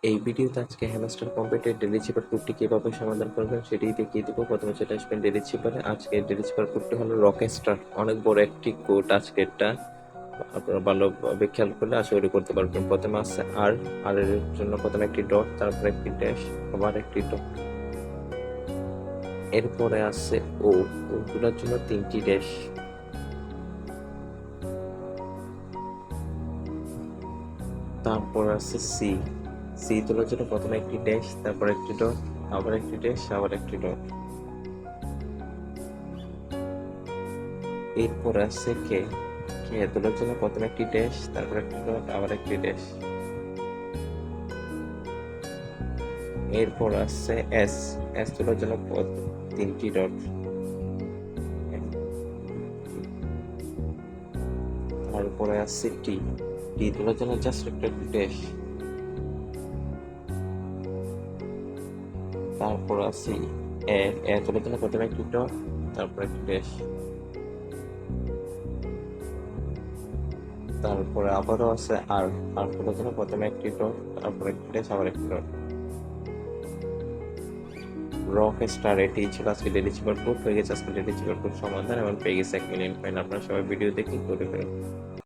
এই ভিডিওতে আজকে হ্যামস্টার কম্পিউটার ডেলি চিপার কোডটি কিভাবে সমাধান করবেন সেটি দেখিয়ে দেবো। প্রথমে চলে আসবেন ডেলি চিপারে। আজকে ডেলি চিপার কোডটি হলো রকস্টার, অনেক বড় একটি কোড। আজকে এটা আপনারা ভালোভাবে খেয়াল করলে আশা করি করতে পারবেন। প্রথমে আছে আর এর জন্য প্রথমে একটি ডট, তারপর একটি ড্যাশ, আবার একটি ডট, এরপরে আছে ওগুলোর জন্য তিনটি ড্যাশ, তারপর আছে সি তোলার জন্য প্রথমে একটি ড্যাশ, তারপর একটি ডট, আবার একটি ড্যাশ, আবার একটি ডট। এরপর আছে কে তোলার জন্য প্রথমে একটি ড্যাশ, তারপর একটি ডট, আবার একটি ড্যাশ। এরপর আছে এস তোলার জন্য তিনটি ডট, তারপরে আছে টি তোলার জন্য জাস্ট একটা ড্যাশ, তারপর আছে এ তোলার জন্য প্রথমে একটি ডট, তারপর একটি ড্যাশ, তারপরে আবারও আছে আর তোলার জন্য প্রথমে একটি ডট, তারপর একটি ড্যাশ, আবার একটি ডট। রকস্টার, এটি ছিল আজকে ডেলি চিপার কোড। হয়ে গেছে আজকে ডেলি চিপার কোড সমাধান এবং পেয়ে গেছে 1 মিলিয়ন কয়েন। আপনারা সবাই ভিডিও দেখে করে ফেলুন।